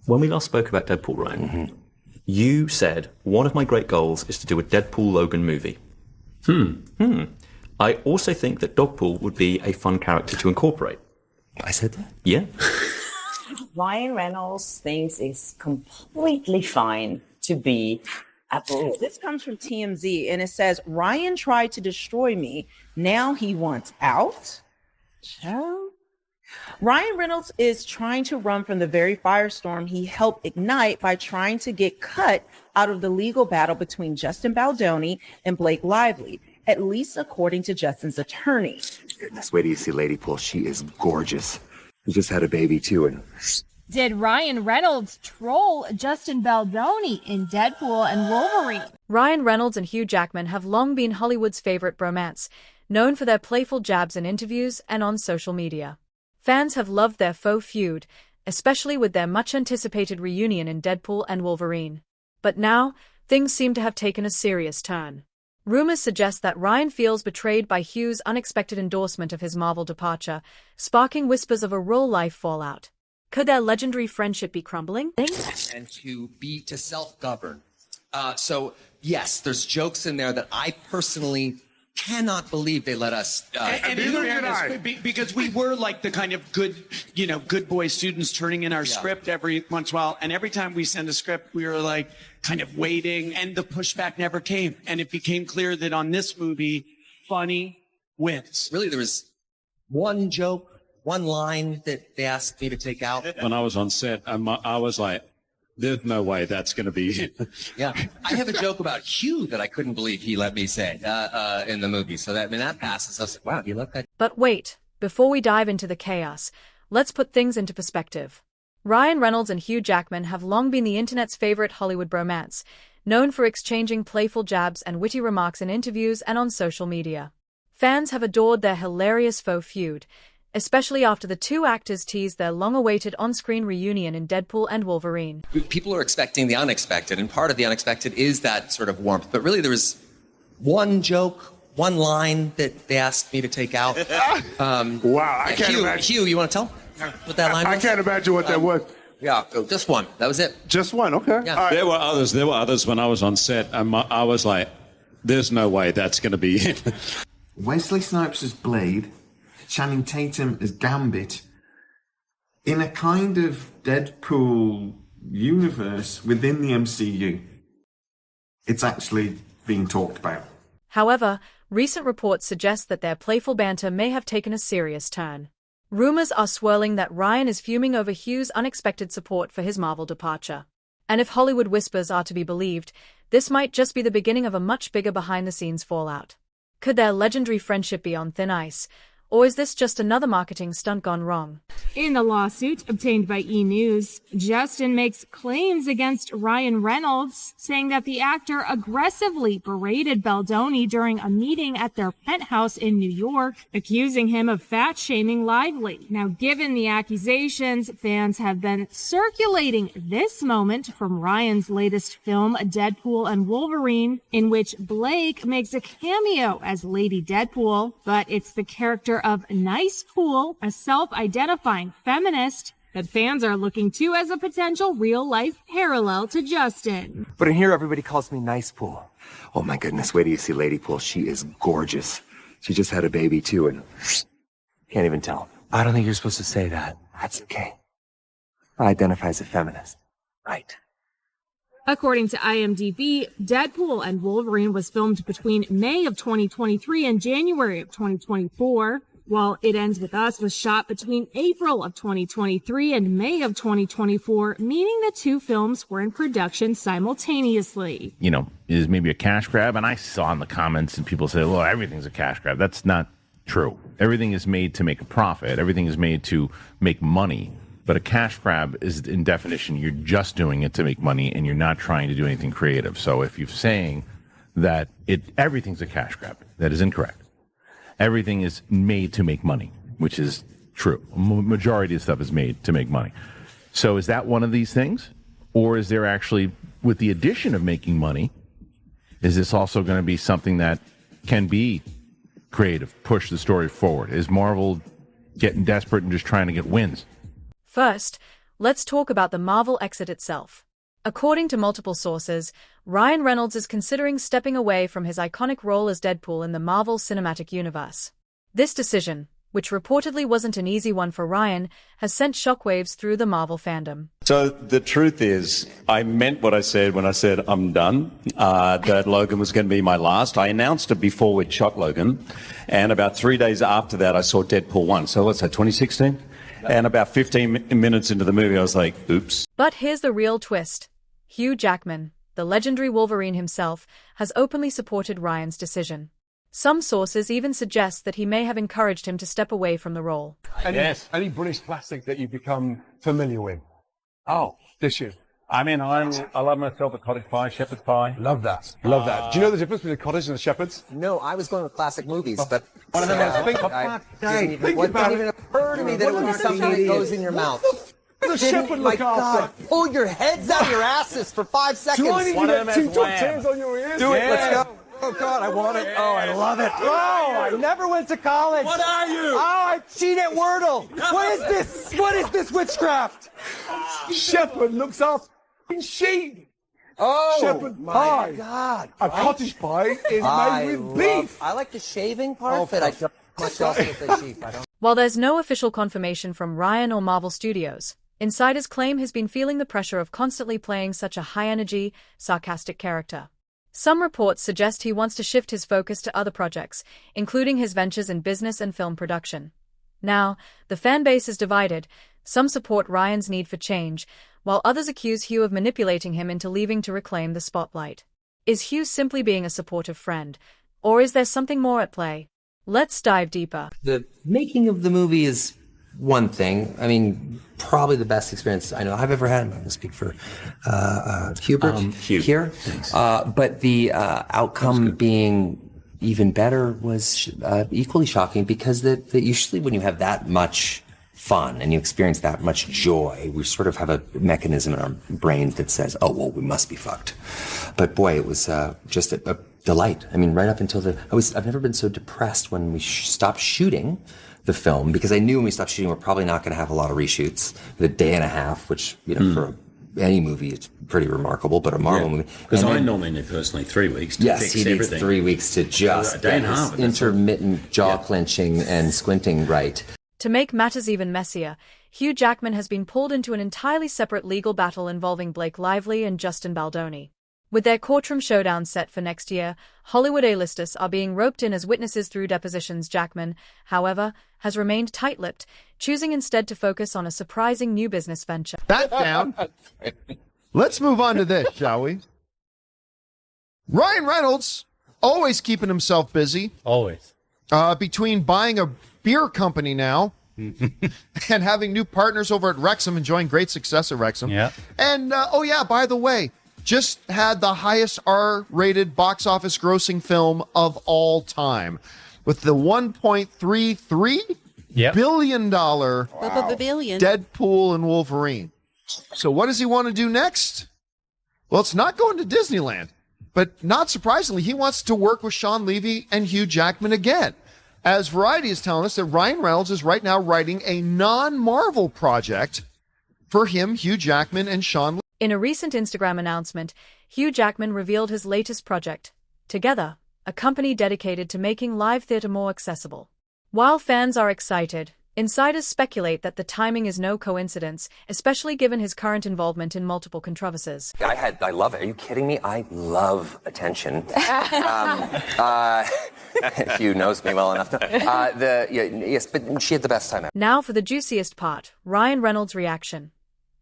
When we last spoke about Deadpool, Ryan, you said one of my great goals is to do a Deadpool Logan movie. I also think that Dogpool would be a fun character to incorporate. I said that? Yeah. Ryan Reynolds thinks it's completely fine to be a bull. This comes from TMZ, and it says, Ryan tried to destroy me. Now he wants out? Child. Ryan Reynolds is trying to run from the very firestorm he helped ignite by trying to get cut out of the legal battle between Justin Baldoni and Blake Lively, at least according to Justin's attorney. Goodness, wait till you see Ladypool. She is gorgeous. She just had a baby, too, and... Did Ryan Reynolds troll Justin Baldoni in Deadpool and Wolverine? Ryan Reynolds and Hugh Jackman have long been Hollywood's favorite bromance, known for their playful jabs in interviews and on social media. Fans have loved their faux feud, especially with their much-anticipated reunion in Deadpool and Wolverine. But now, things seem to have taken a serious turn. Rumors suggest that Ryan feels betrayed by Hugh's unexpected endorsement of his Marvel departure, sparking whispers of a real-life fallout. Could their legendary friendship be crumbling? And to self-govern. So, yes, there's jokes in there that I personally cannot believe they let us. And neither can I. Because we were like the kind of good boy students turning in our script every once in a while. And every time we send a script, we were like kind of waiting, and the pushback never came. And it became clear that on this movie, funny wins. Really, there was one joke, one line that they asked me to take out. When I was on set, I was like, there's no way that's going to be it. Yeah. I have a joke about Hugh that I couldn't believe he let me say in the movie. So that passes. I was like, wow, you love that. But wait, before we dive into the chaos, let's put things into perspective. Ryan Reynolds and Hugh Jackman have long been the internet's favorite Hollywood bromance, known for exchanging playful jabs and witty remarks in interviews and on social media. Fans have adored their hilarious faux feud, especially after the two actors teased their long-awaited on-screen reunion in Deadpool and Wolverine. People are expecting the unexpected, and part of the unexpected is that sort of warmth. But really, there was one joke, one line that they asked me to take out. Wow, I can't imagine. Hugh, you want to tell what that line was? I can't imagine what that was. Yeah, just one. That was it. Just one, okay. Yeah. Right. There were others when I was on set, and I was like, there's no way that's going to be it. Wesley Snipes as Blade, Channing Tatum as Gambit, in a kind of Deadpool universe within the MCU. It's actually being talked about. However, recent reports suggest that their playful banter may have taken a serious turn. Rumors are swirling that Ryan is fuming over Hugh's unexpected support for his Marvel departure. And if Hollywood whispers are to be believed, this might just be the beginning of a much bigger behind-the-scenes fallout. Could their legendary friendship be on thin ice? Or is this just another marketing stunt gone wrong? In the lawsuit obtained by E! News, Justin makes claims against Ryan Reynolds, saying that the actor aggressively berated Baldoni during a meeting at their penthouse in New York, accusing him of fat-shaming Lively. Now, given the accusations, fans have been circulating this moment from Ryan's latest film, Deadpool and Wolverine, in which Blake makes a cameo as Lady Deadpool, but it's the character of Nice Pool, a self-identifying feminist that fans are looking to as a potential real-life parallel to Justin. But in here, everybody calls me Nice Pool. Oh, my goodness, wait till you see Ladypool. She is gorgeous. She just had a baby, too, and can't even tell. I don't think you're supposed to say that. That's okay. I identify as a feminist. Right. According to IMDb, Deadpool and Wolverine was filmed between May of 2023 and January of 2024, while It Ends With Us was shot between April of 2023 and May of 2024, meaning the two films were in production simultaneously. You know, is maybe a cash grab, and I saw in the comments and people say, well, everything's a cash grab. That's not true. Everything is made to make a profit. Everything is made to make money. But a cash grab is, in definition, you're just doing it to make money and you're not trying to do anything creative. So if you're saying that everything's a cash grab, that is incorrect. Everything is made to make money, which is true. Majority of stuff is made to make money. So is that one of these things? Or is there actually, with the addition of making money, is this also going to be something that can be creative, push the story forward? Is Marvel getting desperate and just trying to get wins? First, Let's talk about the Marvel exit itself. According to multiple sources, Ryan Reynolds is considering stepping away from his iconic role as Deadpool in the Marvel Cinematic Universe. This decision, which reportedly wasn't an easy one for Ryan, has sent shockwaves through the Marvel fandom. So the truth is, I meant what I said when I said I'm done, that Logan was going to be my last. I announced it before we'd shot Logan, and about 3 days after that, I saw Deadpool 1. So what's that, 2016? And about 15 minutes into the movie, I was like, oops. But here's the real twist. Hugh Jackman, the legendary Wolverine himself, has openly supported Ryan's decision. Some sources even suggest that he may have encouraged him to step away from the role. Any British classic that you've become familiar with? Oh, Dishes. I mean, I love myself a cottage pie, shepherd's pie. Love that. Love that. Do you know the difference between a cottage and a shepherd's? No, I was going with classic movies, but One of them is think about it. Think What about didn't even it. occur to me that it would be something that goes in your mouth. The shepherd My look God, after. pull your heads out of your asses for 5 seconds. Do I need to get two top tens on your ears? Do it. Let's go. Oh God, I want it. Oh, I love it. Oh, I never went to college. What are you? Oh, I cheat at Wordle. What is this? What is this witchcraft? Shepherd looks after sheep. Oh, Shepherd my pie. God. A cottage pie is made with beef. I like the shaving part, but I don't much else with the sheep. I don't. While there's no official confirmation from Ryan or Marvel Studios, insiders claim he's been feeling the pressure of constantly playing such a high-energy, sarcastic character. Some reports suggest he wants to shift his focus to other projects, including his ventures in business and film production. Now, the fan base is divided. Some support Ryan's need for change, while others accuse Hugh of manipulating him into leaving to reclaim the spotlight. Is Hugh simply being a supportive friend, or is there something more at play? Let's dive deeper. The making of the movie is one thing. I mean, probably the best experience I know I've ever had. I'm going to speak for Hubert here. But the outcome being even better was equally shocking because that usually when you have that much fun and you experience that much joy, we sort of have a mechanism in our brains that says, oh, well, we must be fucked. But boy, it was just a delight. I mean, right up until I've never been so depressed when we stopped shooting the film, because I knew when we stopped shooting, we're probably not going to have a lot of reshoots. The day and a half, which, you know, for any movie, it's pretty remarkable, but a Marvel movie. Because I normally need personally 3 weeks to fix he needs everything. 3 weeks to just A day and a half, his intermittent jaw clenching and squinting right. To make matters even messier, Hugh Jackman has been pulled into an entirely separate legal battle involving Blake Lively and Justin Baldoni. With their courtroom showdown set for next year, Hollywood A-listers are being roped in as witnesses through depositions. Jackman, however, has remained tight-lipped, choosing instead to focus on a surprising new business venture. That down. Let's move on to this, shall we? Ryan Reynolds, always keeping himself busy. Always. Between buying a beer company now and having new partners over at Wrexham, enjoying great success at Wrexham. Yeah. And, by the way, just had the highest R-rated box office grossing film of all time with the $1.33 billion Deadpool and Wolverine. So what does he want to do next? Well, it's not going to Disneyland, but not surprisingly, he wants to work with Sean Levy and Hugh Jackman again. As Variety is telling us that Ryan Reynolds is right now writing a non-Marvel project for him, Hugh Jackman, and Sean Levy. In a recent Instagram announcement, Hugh Jackman revealed his latest project, Together, a company dedicated to making live theater more accessible. While fans are excited, insiders speculate that the timing is no coincidence, especially given his current involvement in multiple controversies. I love it. Are you kidding me? I love attention. Hugh knows me well enough. Yes, but she had the best time. Now for the juiciest part, Ryan Reynolds' reaction.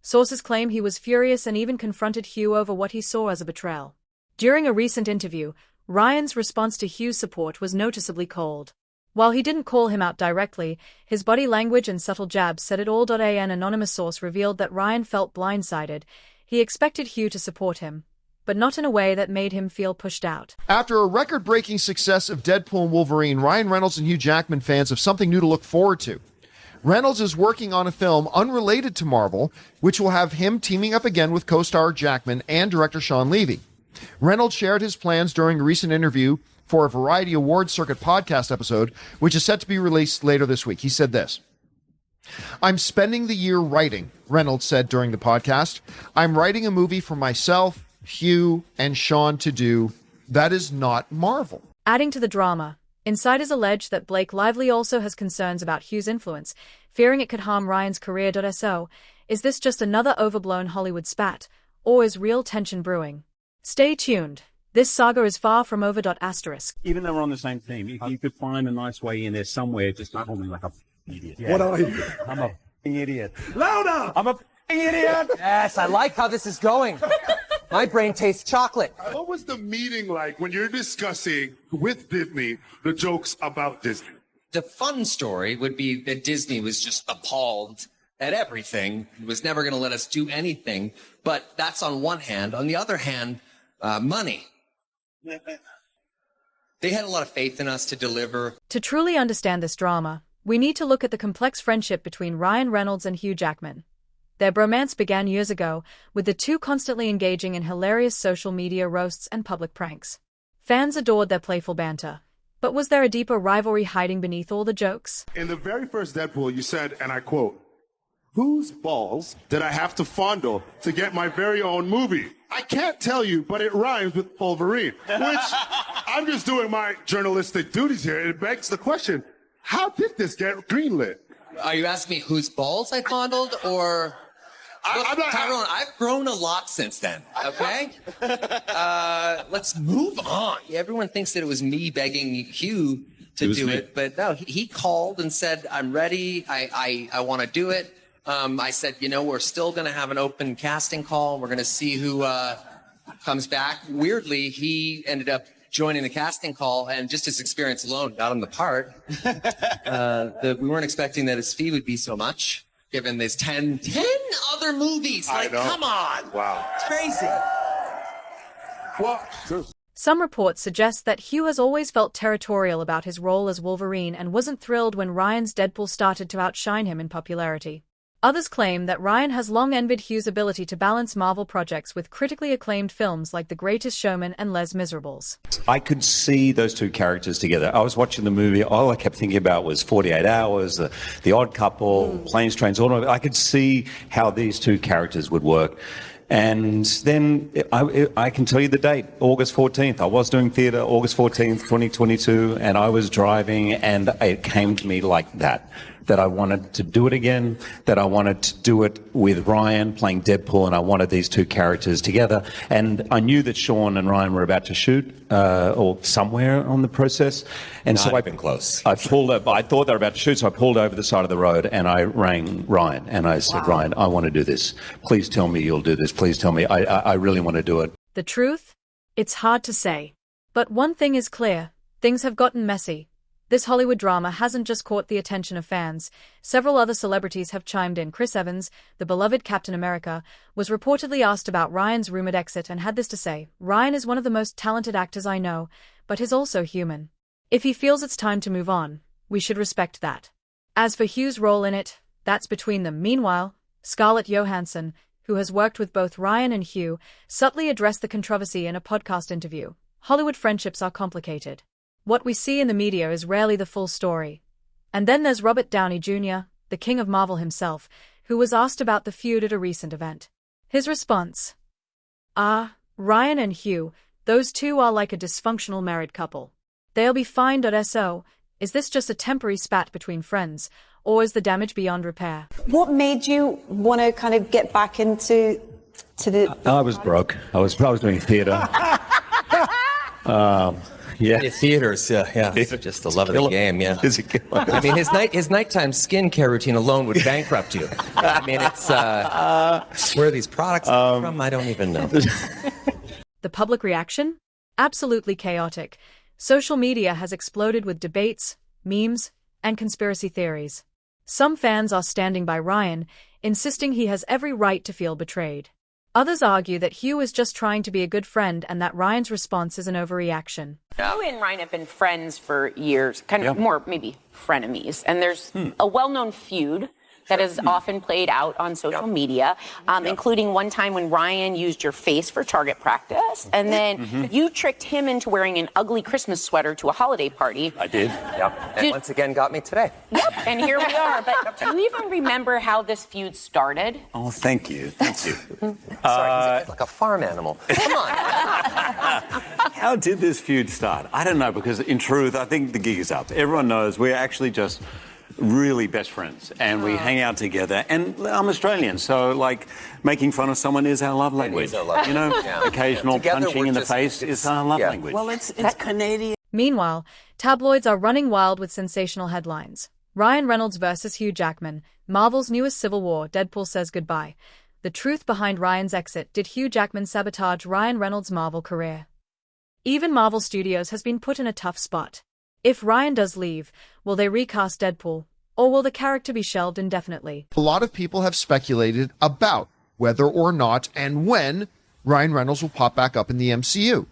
Sources claim he was furious and even confronted Hugh over what he saw as a betrayal. During a recent interview, Ryan's response to Hugh's support was noticeably cold. While he didn't call him out directly, his body language and subtle jabs said it all. An anonymous source revealed that Ryan felt blindsided. He expected Hugh to support him, but not in a way that made him feel pushed out. After a record-breaking success of Deadpool and Wolverine, Ryan Reynolds and Hugh Jackman fans have something new to look forward to. Reynolds is working on a film unrelated to Marvel, which will have him teaming up again with co-star Jackman and director Sean Levy. Reynolds shared his plans during a recent interview for a Variety Awards Circuit podcast episode, which is set to be released later this week. He said this: I'm spending the year writing, Reynolds said during the podcast. I'm writing a movie for myself, Hugh, and Sean to do. That is not Marvel. Adding to the drama, insiders allege that Blake Lively also has concerns about Hugh's influence, fearing it could harm Ryan's career. So, is this just another overblown Hollywood spat, or is real tension brewing? Stay tuned. This saga is far from over. Asterisk. Even though we're on the same team, if you could find a nice way in there somewhere, just not me like a idiot. Yeah. What are you? I'm a idiot. Louder! I'm a idiot! Yes, I like how this is going. My brain tastes chocolate. What was the meeting like when you're discussing with Disney the jokes about Disney? The fun story would be that Disney was just appalled at everything. It was never going to let us do anything. But that's on one hand. On the other hand, money. They had a lot of faith in us to deliver. To truly understand this drama, we need to look at the complex friendship between Ryan Reynolds and Hugh Jackman. Their bromance began years ago, with the two constantly engaging in hilarious social media roasts and public pranks. Fans adored their playful banter. But was there a deeper rivalry hiding beneath all the jokes? In the very first Deadpool, you said, and I quote, "Whose balls did I have to fondle to get my very own movie? I can't tell you, but it rhymes with Wolverine," which I'm just doing my journalistic duties here. It begs the question, how did this get greenlit? Are you asking me whose balls I fondled, or... Look, Tyrone, I've grown a lot since then, okay? Let's move on. Everyone thinks that it was me begging Hugh to do it, but no, he called and said, "I'm ready, I want to do it." I said, we're still going to have an open casting call. We're going to see who comes back. Weirdly, he ended up joining the casting call, and just his experience alone got him the part. We weren't expecting that his fee would be so much, given there's 10 other movies. Like, come on. Wow. It's crazy. Well, Some reports suggest that Hugh has always felt territorial about his role as Wolverine and wasn't thrilled when Ryan's Deadpool started to outshine him in popularity. Others claim that Ryan has long envied Hugh's ability to balance Marvel projects with critically acclaimed films like The Greatest Showman and Les Miserables. I could see those two characters together. I was watching the movie. All I kept thinking about was 48 Hours, The Odd Couple, Planes, Trains, Automobiles. I could see how these two characters would work. And then I can tell you the date, August 14th. I was doing theatre, August 14th, 2022, and I was driving, and it came to me like that I wanted to do it again, that I wanted to do it with Ryan playing Deadpool, and I wanted these two characters together. And I knew that Sean and Ryan were about to shoot, or somewhere on the process. And so I've been close. I pulled up, I thought they were about to shoot, so I pulled over the side of the road and I rang Ryan and I said, "Ryan, I want to do this. Please tell me you'll do this. Please tell me. I really want to do it." The truth? It's hard to say. But one thing is clear, things have gotten messy. This Hollywood drama hasn't just caught the attention of fans. Several other celebrities have chimed in. Chris Evans, the beloved Captain America, was reportedly asked about Ryan's rumored exit and had this to say: "Ryan is one of the most talented actors I know, but he's also human. If he feels it's time to move on, we should respect that." As for Hugh's role in it, that's between them. Meanwhile, Scarlett Johansson, who has worked with both Ryan and Hugh, subtly addressed the controversy in a podcast interview. Hollywood friendships are complicated. What we see in the media is rarely the full story. And then there's Robert Downey Jr., the king of Marvel himself, who was asked about the feud at a recent event. His response: Ryan and Hugh, those two are like a dysfunctional married couple. They'll be fine. So, is this just a temporary spat between friends, or is the damage beyond repair? What made you want to kind of get back into the... I was broke. I was doing theatre. Yeah, theaters. Yeah. Just the love of the game. Yeah, it's a killer. I mean, his nighttime skincare routine alone would bankrupt you. I mean, it's where are these products from? I don't even know. The public reaction? Absolutely chaotic. Social media has exploded with debates, memes, and conspiracy theories. Some fans are standing by Ryan, insisting he has every right to feel betrayed. Others argue that Hugh is just trying to be a good friend and that Ryan's response is an overreaction. Hugh and Ryan have been friends for years, kind of more maybe frenemies. And there's a well-known feud that is often played out on social media, including one time when Ryan used your face for target practice, and then you tricked him into wearing an ugly Christmas sweater to a holiday party. I did. Yep. And once again got me today. Yep, and here we are. But do you even remember how this feud started? Oh, thank you. Thank you. Sorry, he's like a farm animal. Come on. How did this feud start? I don't know, because in truth, I think the gig is up. Everyone knows we're actually just really best friends, and we hang out together. And I'm Australian, so like making fun of someone is our love language. You know, occasional punching in the face is our love language. Well, it's Canadian. Meanwhile, tabloids are running wild with sensational headlines. Ryan Reynolds versus Hugh Jackman, Marvel's newest civil war, Deadpool says goodbye. The truth behind Ryan's exit: did Hugh Jackman sabotage Ryan Reynolds' Marvel career? Even Marvel Studios has been put in a tough spot. If Ryan does leave, will they recast Deadpool, or will the character be shelved indefinitely? A lot of people have speculated about whether or not and when Ryan Reynolds will pop back up in the MCU.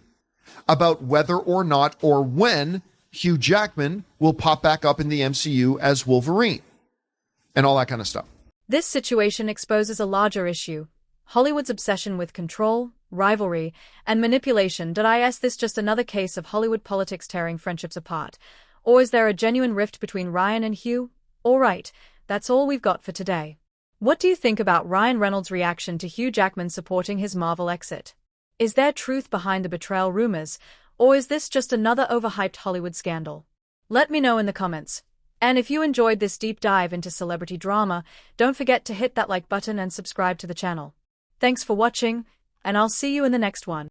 About whether or not or when Hugh Jackman will pop back up in the MCU as Wolverine. And all that kind of stuff. This situation exposes a larger issue: Hollywood's obsession with control, rivalry, and manipulation. Is this just another case of Hollywood politics tearing friendships apart? Or is there a genuine rift between Ryan and Hugh? All right, that's all we've got for today. What do you think about Ryan Reynolds' reaction to Hugh Jackman supporting his Marvel exit? Is there truth behind the betrayal rumors, or is this just another overhyped Hollywood scandal? Let me know in the comments. And if you enjoyed this deep dive into celebrity drama, don't forget to hit that like button and subscribe to the channel. Thanks for watching, and I'll see you in the next one.